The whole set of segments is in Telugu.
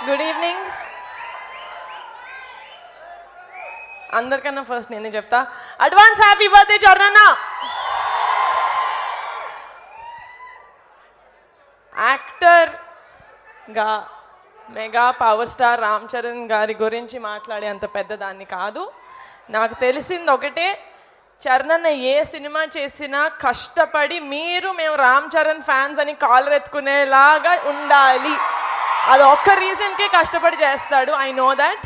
Good evening. అందరికన్నా ఫస్ట్ నేనే చెప్తా, అడ్వాన్స్ హ్యాపీ బర్త్డే చరణ్. యాక్టర్గా mega power star Ram Charan గారి గురించి మాట్లాడే అంత పెద్దదాన్ని కాదు. నాకు తెలిసింది ఒకటే, చరణ్ ఏ సినిమా చేసినా కష్టపడి మేము రామ్ చరణ్ ఫ్యాన్స్ అని కాలర్ ఎత్తుకునేలాగా ఉండాలి. అది ఒక్క రీజన్కే కష్టపడి చేస్తాడు. I know that.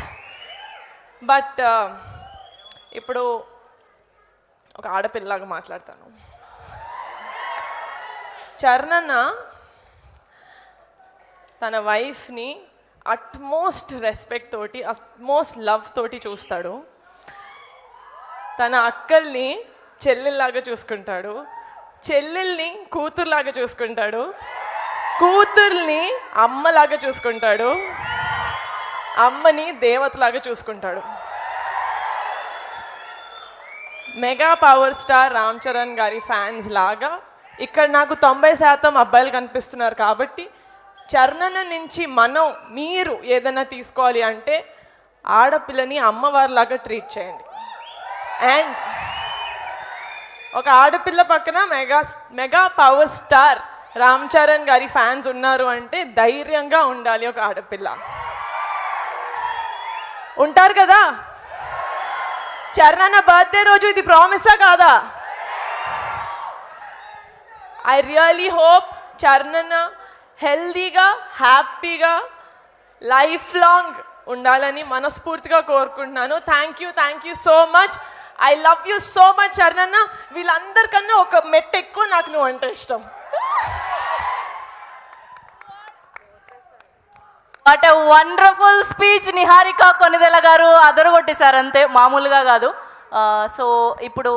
బట్ ఇప్పుడు ఒక ఆడపిల్లలాగా మాట్లాడతాను. చరణ్ తన వైఫ్ని అట్మోస్ట్ రెస్పెక్ట్ తోటి, అట్మోస్ట్ లవ్ తోటి చూస్తాడు. తన అక్కల్ని చెల్లెల్లాగా చూసుకుంటాడు, చెల్లెల్ని కూతురులాగా చూసుకుంటాడు, కూతుర్ని అమ్మలాగా చూసుకుంటాడు, అమ్మని దేవతలాగా చూసుకుంటాడు. Mega power star Ram Charan గారి ఫ్యాన్స్ లాగా ఇక్కడ నాకు 90% అబ్బాయిలు కనిపిస్తున్నారు. కాబట్టి చరణ్ నుంచి మీరు ఏదైనా తీసుకోవాలి అంటే ఆడపిల్లని అమ్మవారిలాగా ట్రీట్ చేయండి. అండ్ ఒక ఆడపిల్ల పక్కన mega power star Ram Charan గారి ఫ్యాన్స్ ఉన్నారు అంటే ధైర్యంగా ఉండాలి. ఒక ఆడపిల్ల ఉంటారు కదా. చరణ్ బర్త్డే రోజు ఇది ప్రామిసా కాదా? ఐ రియలీ హోప్ చరణ్ హెల్దీగా హ్యాపీగా లైఫ్ లాంగ్ ఉండాలని మనస్ఫూర్తిగా కోరుకుంటున్నాను. Thank you so much. I love you so much Charan. వీళ్ళందరికన్నా ఒక మెట్టు ఎక్కువ నాకు నువ్వు అంటే ఇష్టం. What a wonderful speech Niharika Konidela గారు అదరగొట్టేశారు, అంతే, మామూలుగా కాదు. సో ఇప్పుడు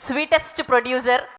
స్వీటెస్ట్ ప్రొడ్యూసర్